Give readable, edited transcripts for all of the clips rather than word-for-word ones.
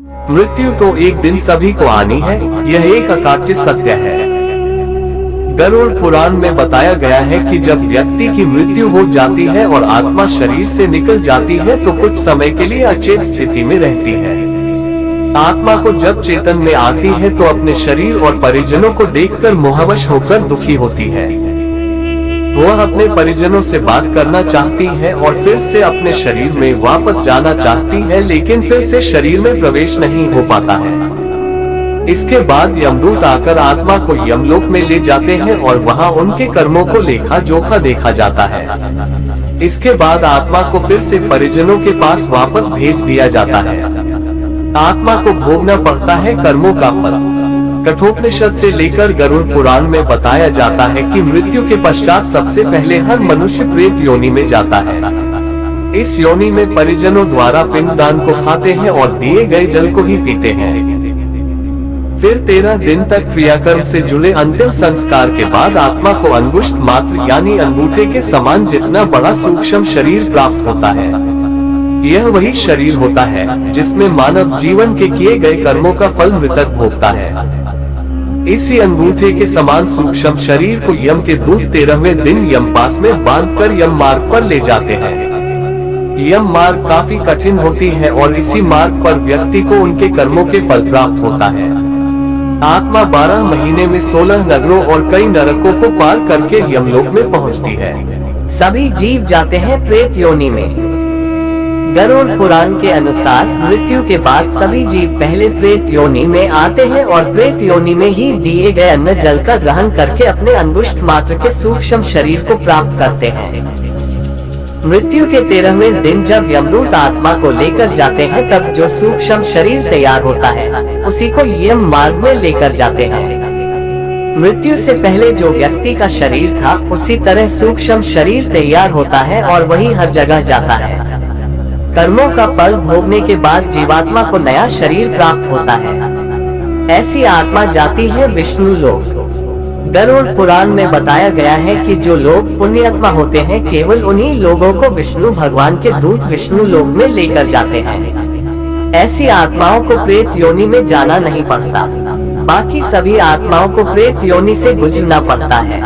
मृत्यु तो एक दिन सभी को आनी है, यह एक अकाट्य सत्य है। गरुड़ पुराण में बताया गया है कि जब व्यक्ति की मृत्यु हो जाती है और आत्मा शरीर से निकल जाती है तो कुछ समय के लिए अचेत स्थिति में रहती है। आत्मा को जब चेतन में आती है तो अपने शरीर और परिजनों को देखकर मोहवश होकर दुखी होती है। वह अपने परिजनों से बात करना चाहती है और फिर से अपने शरीर में वापस जाना चाहती है, लेकिन फिर से शरीर में प्रवेश नहीं हो पाता है। इसके बाद यमदूत आकर आत्मा को यमलोक में ले जाते हैं और वहां उनके कर्मों को लेखा जोखा देखा जाता है। इसके बाद आत्मा को फिर से परिजनों के पास वापस भेज दिया जाता है। आत्मा को भोगना पड़ता है कर्मों का फल। कठोपनिषद से लेकर गरुड़ पुराण में बताया जाता है कि मृत्यु के पश्चात सबसे पहले हर मनुष्य प्रेत योनि में जाता है। इस योनि में परिजनों द्वारा पिंडदान को खाते हैं और दिए गए जल को ही पीते हैं। फिर 13 दिन तक क्रियाकर्म से जुड़े अंतिम संस्कार के बाद आत्मा को अंगुष्ठ मात्र यानी अंगूठे के समान जितना बड़ा सूक्ष्म शरीर प्राप्त होता है। यह वही शरीर होता है जिसमें मानव जीवन के किए गए कर्मों का फल मृतक भोगता है। इसी अंगूठे के समान सूक्ष्म शरीर को यम के दूत 13वें दिन यमपास में बांधकर यम मार्ग पर ले जाते हैं। यम मार्ग काफी कठिन होती है और इसी मार्ग पर व्यक्ति को उनके कर्मों के फल प्राप्त होता है। आत्मा 12 महीने में 16 नगरों और कई नरकों को पार करके यमलोक में पहुंचती है। सभी जीव जाते हैं प्रेत योनि में। गरुड़ पुराण के अनुसार मृत्यु के बाद सभी जीव पहले प्रेत योनि में आते हैं और प्रेत योनि में ही दिए गए अन्न जल का ग्रहण करके अपने अंगुष्ठ मात्र के सूक्ष्म शरीर को प्राप्त करते हैं। मृत्यु के 13वें दिन जब यमदूत आत्मा को लेकर जाते हैं तब जो सूक्ष्म शरीर तैयार होता है उसी को यम मार्ग में लेकर जाते हैं। मृत्यु से पहले जो व्यक्ति का शरीर था उसी तरह सूक्ष्म शरीर तैयार होता है और वही हर जगह जाता है। कर्मों का फल भोगने के बाद जीवात्मा को नया शरीर प्राप्त होता है। ऐसी आत्मा जाती है विष्णु लोक। गरुड़ पुराण में बताया गया है कि जो लोग पुण्यात्मा होते हैं केवल उन्हीं लोगों को विष्णु भगवान के दूत विष्णु लोक में लेकर जाते हैं। ऐसी आत्माओं को प्रेत योनि में जाना नहीं पड़ता। बाकी सभी आत्माओं को प्रेत योनि से गुजरना पड़ता है।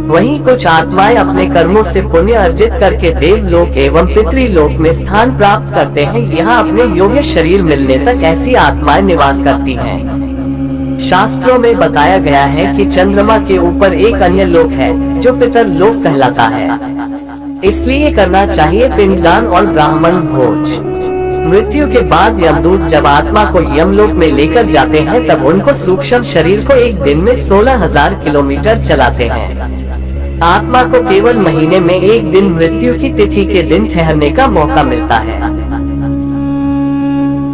वहीं कुछ आत्माएं अपने कर्मों से पुण्य अर्जित करके देवलोक एवं पितृलोक में स्थान प्राप्त करते हैं। यहाँ अपने योग्य शरीर मिलने तक ऐसी आत्माएं निवास करती हैं। शास्त्रों में बताया गया है कि चंद्रमा के ऊपर एक अन्य लोक है जो पितरलोक कहलाता है। इसलिए करना चाहिए पिंडदान और ब्राह्मण भोज। मृत्यु के बाद यमदूत जब आत्मा को यमलोक में लेकर जाते हैं तब उनको सूक्ष्म शरीर को एक दिन में 16,000 किलोमीटर चलाते हैं। आत्मा को केवल महीने में एक दिन मृत्यु की तिथि के दिन ठहरने का मौका मिलता है।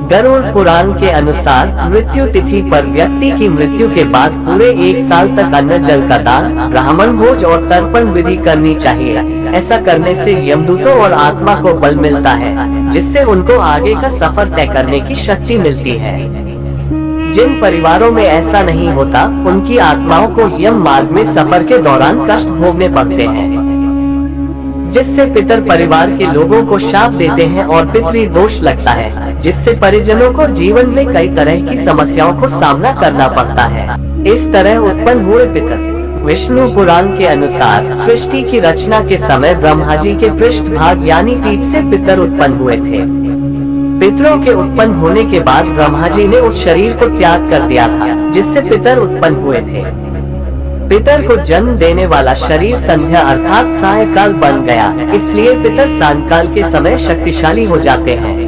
गरुड़ पुराण के अनुसार मृत्यु तिथि पर व्यक्ति की मृत्यु के बाद पूरे 1 साल तक अन्न जल का दान, ब्राह्मण भोज और तर्पण विधि करनी चाहिए। ऐसा करने से यमदूतों और आत्मा को बल मिलता है जिससे उनको आगे का सफर तय करने की शक्ति मिलती है। जिन परिवारों में ऐसा नहीं होता उनकी आत्माओं को यम मार्ग में सफर के दौरान कष्ट भोगने पड़ते हैं, जिससे पितर परिवार के लोगों को शाप देते हैं और पितृ दोष लगता है, जिससे परिजनों को जीवन में कई तरह की समस्याओं को सामना करना पड़ता है। इस तरह उत्पन्न हुए पितर। विष्णु पुराण के अनुसार सृष्टि की रचना के समय ब्रह्मा जी के पृष्ठभाग यानी पीठ से पितर उत्पन्न हुए थे। पितरों के उत्पन्न होने के बाद ब्रह्मा जी ने उस शरीर को त्याग कर दिया था जिससे पितर उत्पन्न हुए थे। पितर को जन्म देने वाला शरीर संध्या अर्थात सायंकाल बन गया, इसलिए पितर सायंकाल के समय शक्तिशाली हो जाते हैं।